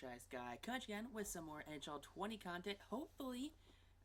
franchise guy, coming again with some more NHL 20 content. Hopefully,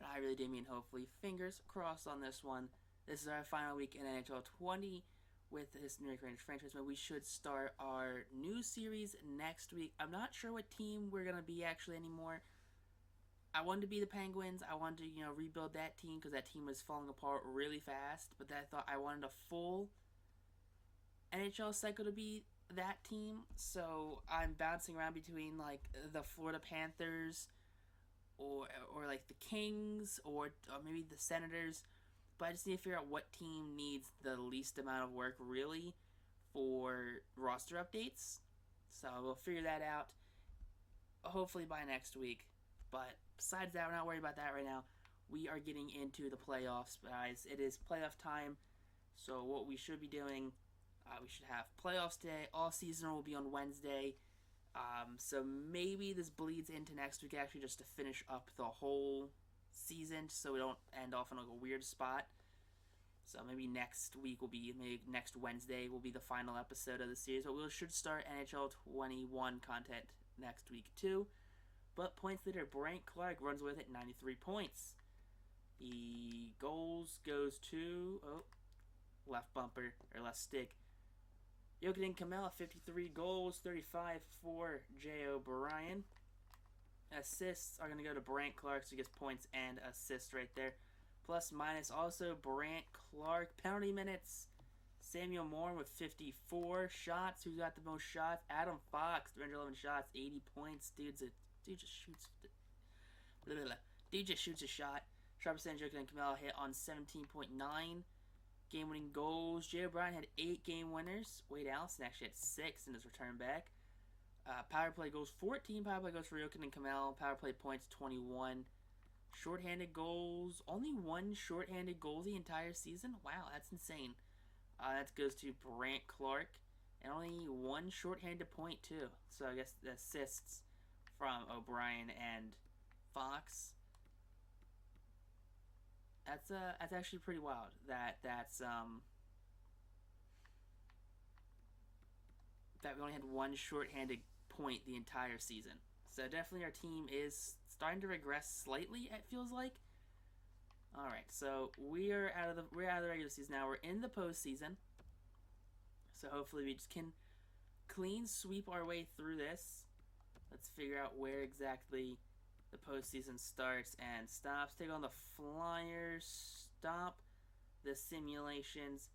and I really do mean hopefully, fingers crossed on this one. This is our final week in NHL 20 with this New York Rangers franchise, but we should start our new series next week. I'm not sure what team we're going to be actually anymore. I wanted to be the Penguins. I wanted to, rebuild that team because that team was falling apart really fast. But I thought I wanted a full NHL cycle to be that team. So I'm bouncing around between like the Florida Panthers or like the Kings or maybe the Senators. But I just need to figure out what team needs the least amount of work really for roster updates. So we'll figure that out hopefully by next week. But besides that, we're not worried about that right now. We are getting into the playoffs, guys. It is playoff time. So what we should be doing, we should have playoffs today. All season will be on Wednesday. So maybe this bleeds into next week actually just to finish up the whole season so we don't end off in like a weird spot. So maybe next Wednesday will be the final episode of the series. But we should start NHL 21 content next week too. But points leader Brant Clark runs with it, 93 points. The goals goes to left bumper or left stick. Jokic Kamel, 53 goals, 35 for Jay O'Brien. Assists are going to go to Brant Clark, so he gets points and assists right there. Plus minus also Brant Clark. Penalty minutes, Samuel Moore with 54 shots. Who's got the most shots? Adam Fox, 311 shots, 80 points. Dude just shoots. Dude just shoots a shot. Shot percentage Jokic Kamel hit on 17.9. Game-winning goals. Jay O'Brien had 8 game winners. Wade Allison actually had 6 in his return back. Power play goals 14. Power play goals for Jokic and Kamel. Power play points 21. Shorthanded goals. Only 1 shorthanded goal the entire season. Wow, that's insane. That goes to Brant Clark. And only 1 shorthanded point too. So I guess the assists from O'Brien and Fox. That's actually pretty wild. That we only had 1 shorthanded point the entire season. So definitely our team is starting to regress slightly. It feels like. All right, so we're out of the regular season now. We're in the postseason. So hopefully we just can clean sweep our way through this. Let's figure out where exactly the postseason starts and stops. Take on the Flyers. Stop the simulations.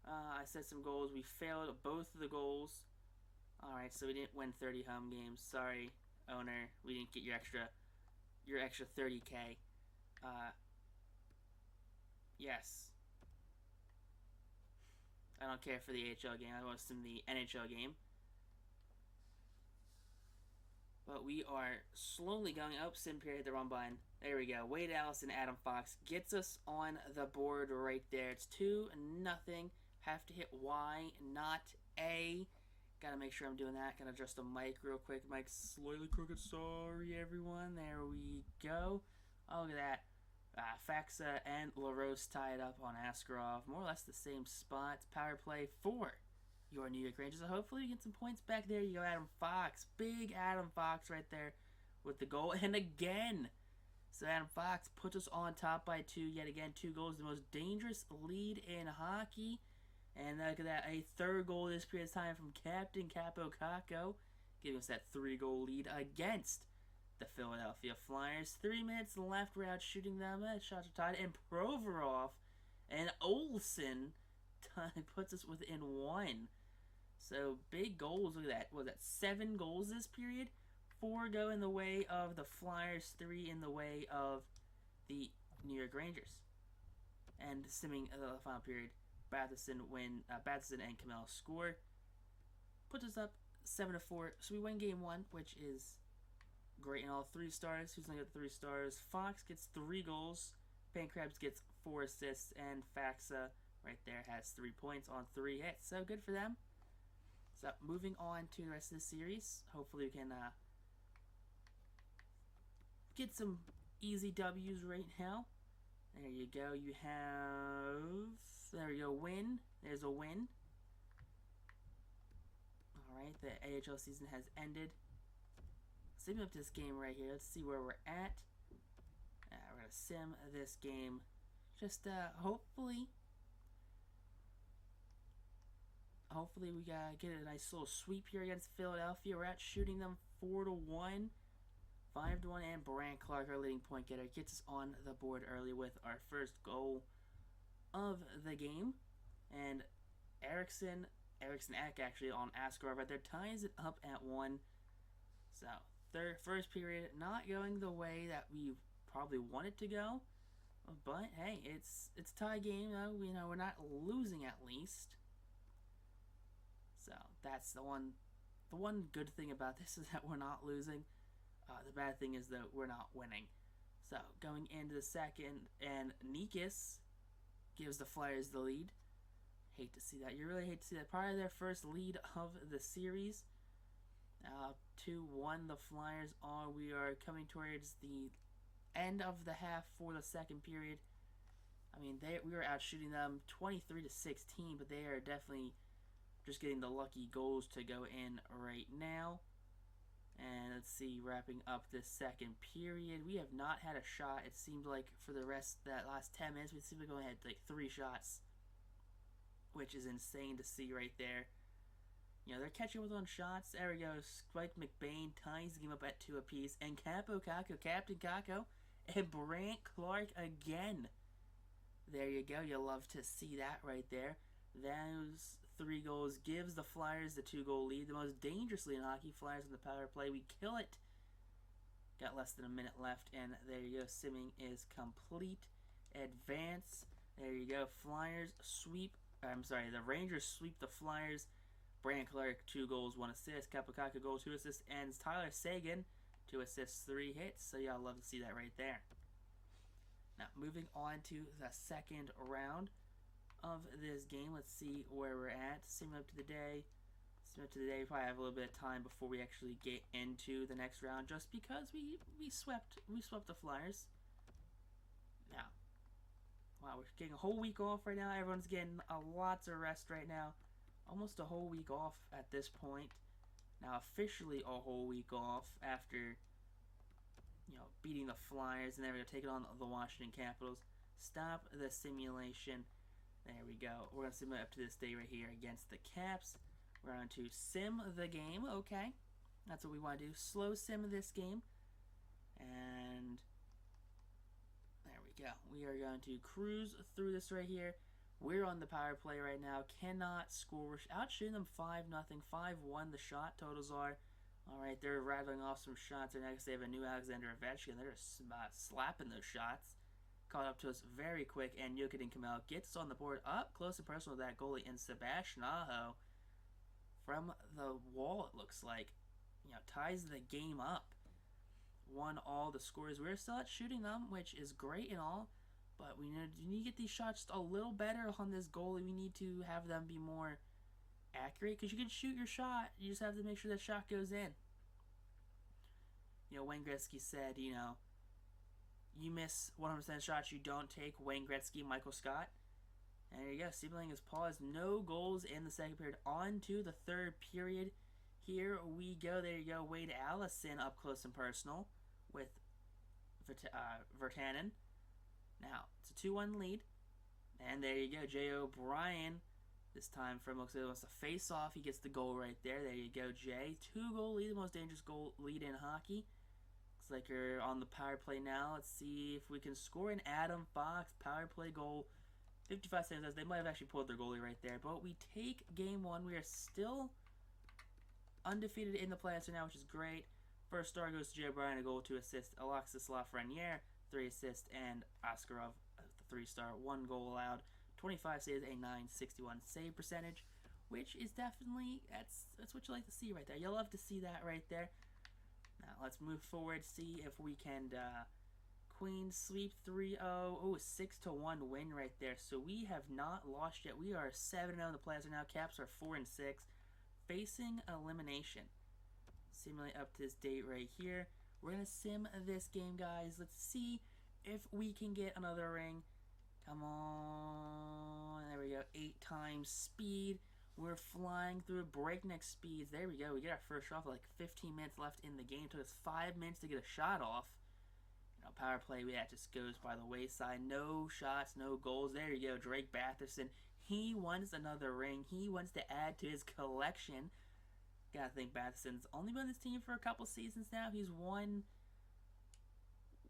I set some goals. We failed both of the goals. Alright, so we didn't win 30 home games. Sorry, owner. We didn't get your extra 30K. Yes. I don't care for the AHL game. I want to sim the NHL game. But we are slowly going up. Sim period, the wrong button. There we go. Wade Allison, Adam Fox gets us on the board right there. It's 2-0. Have to hit Y, not A. Gotta make sure I'm doing that. Gotta adjust the mic real quick. Mic's slightly crooked. Sorry, everyone. There we go. Oh, look at that. Faxa and LaRose tied up on Askarov. More or less the same spots. Power play for your New York Rangers. So hopefully we get some points back there. You go, Adam Fox. Big Adam Fox right there with the goal. And again. So Adam Fox puts us on top by 2. Yet again, 2 goals. The most dangerous lead in hockey. And look at that. A 3rd goal this period of time from Captain Kakko. Giving us that 3-goal lead against the Philadelphia Flyers. 3 minutes left. We're out shooting them. Shots are tied. And Provorov and Olsen puts us within 1. So big goals. Look at that. What was that? 7 goals this period. 4 go in the way of the Flyers. 3 in the way of the New York Rangers. And simming the final period, Batherson and Kamel score. Puts us up 7-4. So we win game 1, which is great in all 3 stars. Who's going to get 3 stars? Fox gets 3 goals. Pankrabs gets 4 assists. And Faxa right there has 3 points on 3 hits. So good for them. So moving on to the rest of the series. Hopefully we can get some easy W's right now. There you go. You have... There we go. Win. There's a win. Alright, the AHL season has ended. sim up this game right here. Let's see where we're at. We're going to sim this game. Just hopefully we get a nice little sweep here against Philadelphia. We're at shooting them 4-1, 5-1, and Brant Clark, our leading point getter, gets us on the board early with our first goal of the game. And Eriksson Ek actually on Askarov right there ties it up at 1. So first period not going the way that we probably want it to go, but hey, it's a tie game. We're not losing at least. So that's the one good thing about this is that we're not losing. The bad thing is that we're not winning. So going into the second, and Nikis gives the Flyers the lead. Hate to see that. You really hate to see that. Probably their first lead of the series. 2-1 the Flyers are. We are coming towards the end of the half for the second period. I mean, we were out shooting them 23-16, but they are definitely just getting the lucky goals to go in right now. And let's see, wrapping up this second period, we have not had a shot. It seemed like for the rest that last 10 minutes, we seem to go ahead like 3 shots, which is insane to see right there. They're catching with on shots. There we go. Spike McBain ties the game up at 2 apiece. And Kakko, Captain Kakko, and Brant Clark again. There you go. You love to see that right there. Those 3 goals gives the Flyers the 2-goal lead. The most dangerously in hockey. Flyers on the power play. We kill it. Got less than a minute left. And there you go. Simming is complete. Advance. There you go. Flyers sweep. The Rangers sweep the Flyers. Brant Clark, 2 goals, 1 assist. Kakko goal, 2 assists. And Tyler Seguin, 2 assists, 3 hits. So y'all love to see that right there. Now, moving on to the second round of this game. Let's see where we're at. Sim up to the day. We probably have a little bit of time before we actually get into the next round, just because we swept the Flyers. Now, wow, we're getting a whole week off right now. Everyone's getting lots of rest right now. Almost a whole week off at this point. Now officially a whole week off after beating the Flyers, and then we're going to take it on the Washington Capitals. Stop the simulation. There we go. We're going to simulate up to this day right here against the Caps. We're going to sim the game. Okay. That's what we want to do. Slow sim this game. And there we go. We are going to cruise through this right here. We're on the power play right now. Cannot score. We're outshooting them 5-0. 5-1 the shot totals are. Alright, they're rattling off some shots. And next they have a new Alexander Ovechkin. They're just slapping those shots. Caught up to us very quick. And Jokic Kamel gets on the board up close and personal with that goalie. And Sebastian Aho from the wall, it looks like, ties the game up. 1-all the scores. We're still at shooting them, which is great and all. But we need to get these shots a little better on this goalie. We need to have them be more accurate, because you can shoot your shot. You just have to make sure that shot goes in. Wayne Gretzky said, you miss 100% shots you don't take. Wayne Gretzky, Michael Scott. And there you go. Siebling is paused. No goals in the second period. On to the third period. Here we go. There you go. Wade Allison up close and personal with Virtanen. Now, it's a 2-1 lead. And there you go. Jay O'Brien, this time from looks like he wants to face off. He gets the goal right there. There you go, Jay. 2-goal lead, the most dangerous goal lead in hockey. Looks like you're on the power play now. Let's see if we can score an Adam Fox power play goal. 55 seconds. They might have actually pulled their goalie right there. But we take game 1. We are still undefeated in the playoffs right now, which is great. First star goes to Jay O'Brien, a goal, 2 assists. Alexis Lafreniere, 3 assists, and Askarov, the 3-star, 1 goal allowed, 25 saves, a .961 save percentage, which is definitely, that's what you like to see right there. You'll love to see that right there. Now let's move forward, see if we can Queens sweep 3-0. Oh, 6-1 win right there. So we have not lost yet. We are 7-0 in the playoffs now. Caps are 4-6, facing elimination. Simulate up to this date right here. We're going to sim this game, guys. Let's see if we can get another ring. Come on. There we go. 8 times speed. We're flying through breakneck speeds. There we go. We get our first shot with like 15 minutes left in the game. It took us 5 minutes to get a shot off. Power play, that just goes by the wayside. No shots, no goals. There you go. Drake Batherson. He wants another ring. He wants to add to his collection. Gotta think Batherson's only been on this team for a couple seasons now. He's won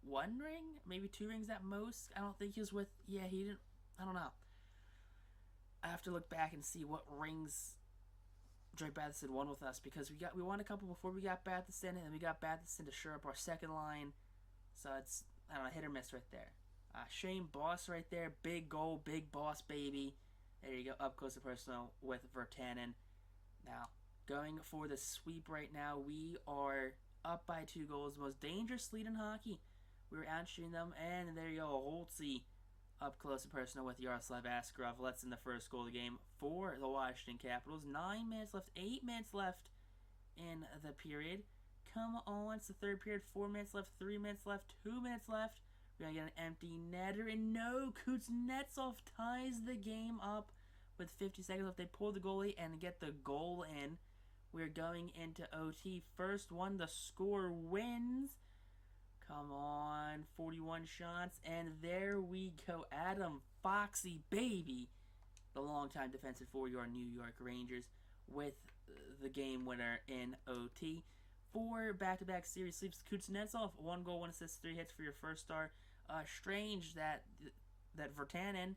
one ring, maybe 2 rings at most. I don't think he was with. Yeah, he didn't. I don't know. I have to look back and see what rings Drake Batherson won with us, because we won a couple before we got Batherson, and then we got Batherson to shore up our second line. So it's, I don't know, hit or miss right there. Shane Boss right there. Big goal, big boss, baby. There you go, up close and personal with Virtanen. Now, going for the sweep right now. We are up by 2 goals. The most dangerous lead in hockey. We were out shooting them, and there you go, Holtzy up close and personal with Yaroslav Askarov. Lets in the first goal of the game for the Washington Capitals. 9 minutes left, 8 minutes left in the period. Come on, it's the third period. 4 minutes left, 3 minutes left, 2 minutes left. We're going to get an empty netter, and no, Kuznetsov ties the game up with 50 seconds left. They pull the goalie and get the goal in. We're going into OT. First one, the score wins. Come on, 41 shots, and there we go. Adam Foxy, baby, the longtime defensive for your New York Rangers, with the game winner in OT. 4 back-to-back series sweeps. Kuznetsov, 1 goal, 1 assist, 3 hits for your first star. Strange that Virtanen,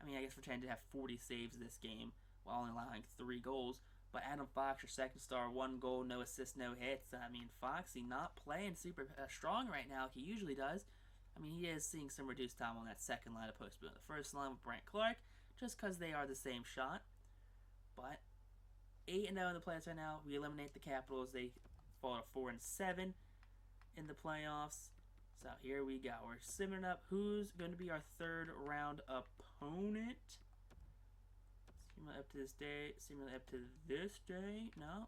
I mean, I guess Virtanen did have 40 saves this game while only allowing 3 goals. But Adam Fox, your second star, 1 goal, no assists, no hits. I mean, Foxy not playing super strong right now. He usually does. I mean, he is seeing some reduced time on that second line of post. But the first line with Brant Clark, just because they are the same shot. But 8-0 in the playoffs right now. We eliminate the Capitals. They fall to 4-7 in the playoffs. So here we go. We're simmering up. Who's going to be our third round opponent? Seemingly up to this day. Seemingly up to this day. No.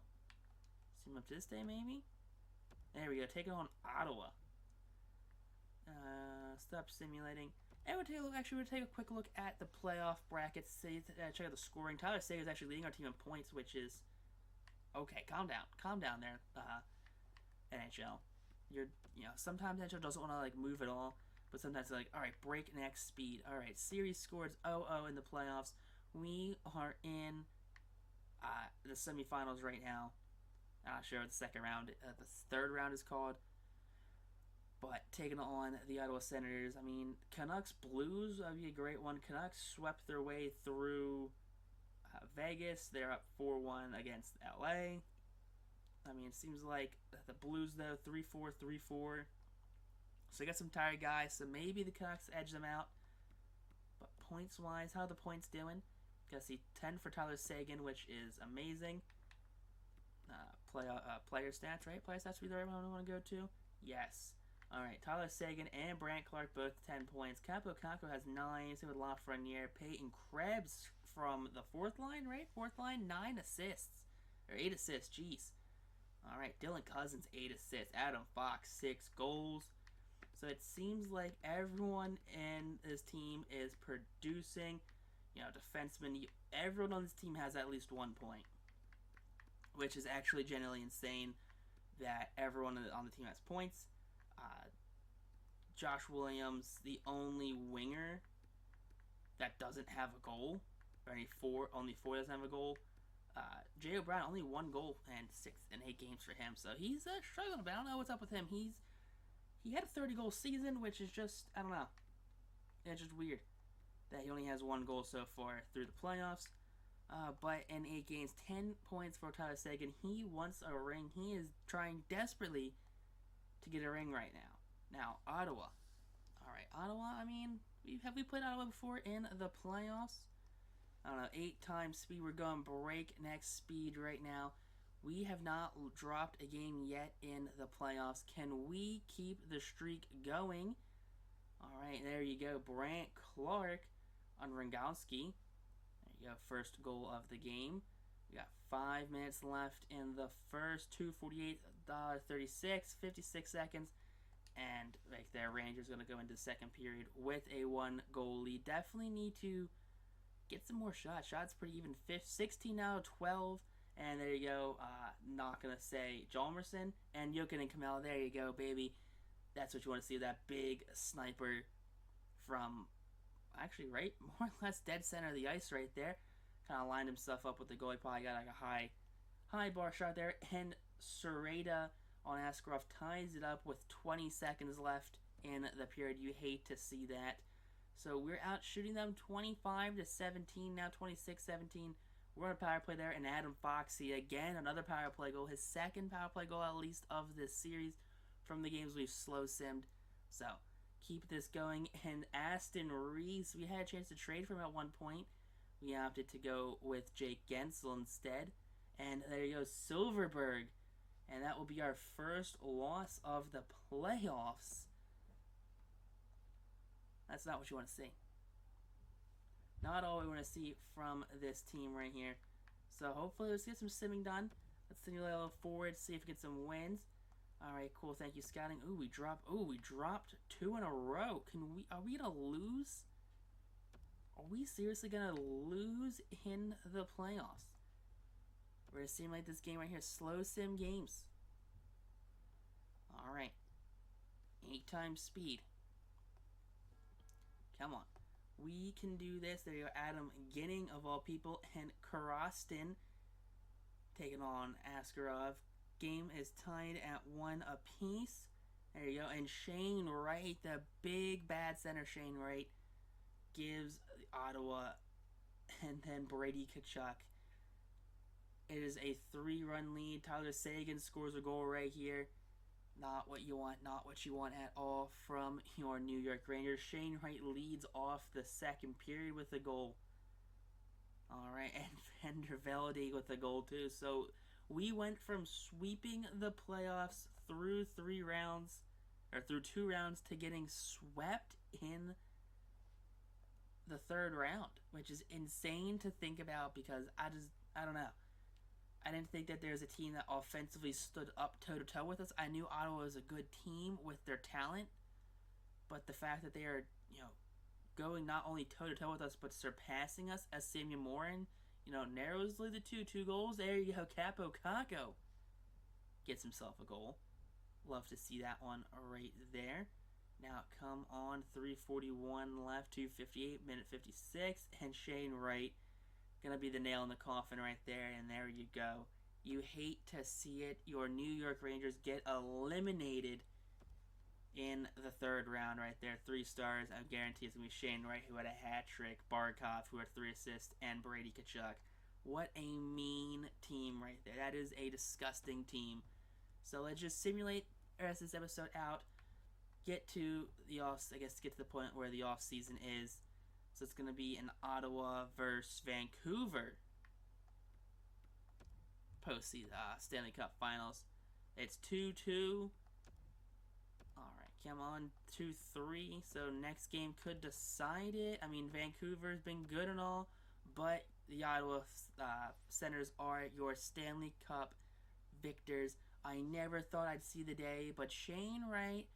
Seemingly up to this day, maybe. There we go. Taking on Ottawa. Stop simulating. And we'll take a quick look at the playoff brackets. Check out the scoring. Tyler Seguin is actually leading our team in points, which is okay. Calm down. Calm down there, NHL. Sometimes NHL doesn't want to like move at all, but sometimes they're like, all right, breakneck speed. All right, series scores 0-0 in the playoffs. We are in the semifinals right now. I'm not sure what the second round, the third round is called. But taking on the Ottawa Senators, I mean, Canucks Blues would be a great one. Canucks swept their way through Vegas. They're up 4-1 against LA. I mean, it seems like the Blues, though, 3-4, 3-4. So they got some tired guys, so maybe the Canucks edge them out. But points-wise, how are the points doing? Got to see 10 for Tyler Seguin, which is amazing. Player stats, right? Player stats would be the right one I want to go to? Yes. All right, Tyler Seguin and Brant Clark both 10 points. Kakko has 9. Same with Lafreniere. Peyton Krebs from the 4th line, right? 4th line, 9 assists. Or 8 assists, jeez. All right, Dylan Cousins, 8 assists. Adam Fox, 6 goals. So it seems like everyone in this team is producing. Defensemen, everyone on this team has at least 1 point. Which is actually generally insane that everyone on the team has points. Josh Williams, the only winger that doesn't have a goal, or only four doesn't have a goal. Jay O'Brien, only 1 goal and 8 games for him, so he's struggling. But I don't know what's up with him. He had a 30-goal season, which is just, I don't know. It's just weird that he only has 1 goal so far through the playoffs. But in 8 games, 10 points for Tyler Seguin. He wants a ring. He is trying desperately to get a ring right now. Now, Ottawa. All right, Ottawa, I mean, have we played Ottawa before in the playoffs? I don't know, 8 times speed. We're going breakneck speed right now. We have not dropped a game yet in the playoffs. Can we keep the streak going? All right, there you go. Brant Clark on Ringowski. There you go, first goal of the game. We got 5 minutes left in the first. 2:48, 36, 56 seconds. And right there, Rangers going to go into the second period with a 1-goal lead. Definitely need to get some more shots. Shots pretty even. 16 out of 12. And there you go. Not going to say Jalmerson and Jokin and Kamel. There you go, baby. That's what you want to see. That big sniper from, actually, right? More or less dead center of the ice right there. Kind of lined himself up with the goal. He probably got like a high bar shot there. And Sereda on Askarov ties it up with 20 seconds left in the period. You hate to see that. So we're out shooting them 25-17, now 26-17. We're on a power play there, and Adam Foxy, again, another power play goal. His second power play goal, at least, of this series from the games we've slow simmed. So, keep this going. And Aston Reese, we had a chance to trade for him at one point. We opted to go with Jake Gensel instead. And there you go, Silverberg. And that will be our first loss of the playoffs. That's not what you want to see. Not all we want to see from this team right here. So hopefully let's get some simming done. Let's simulate a little forward, see if we get some wins. Alright, cool, thank you, scouting. We dropped 2 in a row. Are we gonna lose? Are we seriously gonna lose in the playoffs? We're gonna simulate this game right here. Slow sim games. Alright. 8 times speed. Come on. We can do this. There you go. Adam Ginning, of all people, and Karostin taking on Askarov. Game is tied at 1 apiece. There you go. And Shane Wright, the big bad center Shane Wright, gives Ottawa, and then Brady Tkachuk. It is a 3-run lead. Tyler Seguin scores a goal right here. Not what you want, not what you want at all from your New York Rangers. Shane Wright leads off the second period with a goal. Alright, and Vander Velde with a goal too. So we went from sweeping the playoffs through 2 rounds to getting swept in the 3rd round, which is insane to think about because I don't know. I didn't think that there was a team that offensively stood up toe-to-toe with us. I knew Ottawa was a good team with their talent, but the fact that they are, going not only toe-to-toe with us, but surpassing us as Samuel Morin, narrows the lead to 2 goals. There you go, Kakko gets himself a goal. Love to see that one right there. Now, come on, 3:41 left, 2:58, minute 56, and Shane Wright gonna be the nail in the coffin right there, and there you go. You hate to see it. Your New York Rangers get eliminated in the 3rd round right there. 3 stars. I guarantee it's gonna be Shane Wright, who had a hat trick, Barkov, who had 3 assists, and Brady Tkachuk. What a mean team right there. That is a disgusting team. So let's just simulate the rest of this episode out. Get to the get to the point where the off season is. So it's going to be an Ottawa versus Vancouver postseason Stanley Cup Finals. It's 2-2. Alright, come on, 2-3. So next game could decide it. I mean, Vancouver's been good and all, but the Ottawa Senators are your Stanley Cup victors. I never thought I'd see the day, but Shane Wright,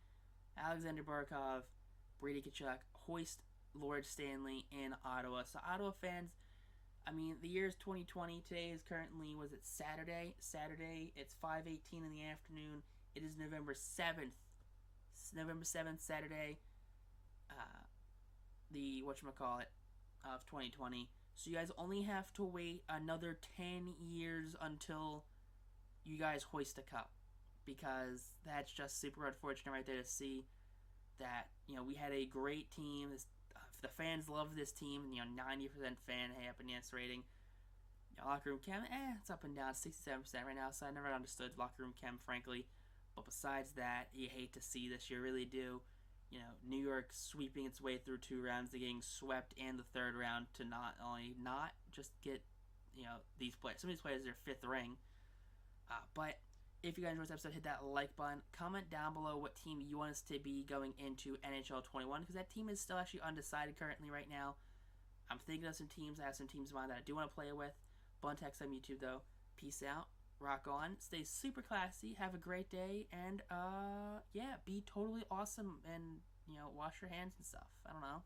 Alexander Barkov, Brady Tkachuk hoist Lord Stanley in Ottawa. So Ottawa fans, I mean, the year is 2020. Today is currently, was it Saturday? It's 5:18 in the afternoon. It is November 7th. November 7th, Saturday. The of 2020. So you guys only have to wait another 10 years until you guys hoist a cup, because that's just super unfortunate right there to see that, we had a great team. The fans love this team, 90% fan happiness rating. Locker room chem, it's up and down, 67% right now, so I never understood locker room chem, frankly. But besides that, you hate to see this, you really do. New York sweeping its way through 2 rounds, they're getting swept in the 3rd round to not just get, these players. Some of these players are 5th ring. But if you guys enjoyed this episode, hit that like button. Comment down below what team you want us to be going into NHL 21, because that team is still actually undecided currently right now. I'm thinking of some teams. I have some teams in mind that I do want to play with. Bun text on YouTube, though. Peace out. Rock on. Stay super classy. Have a great day. And, be totally awesome. And, wash your hands and stuff. I don't know.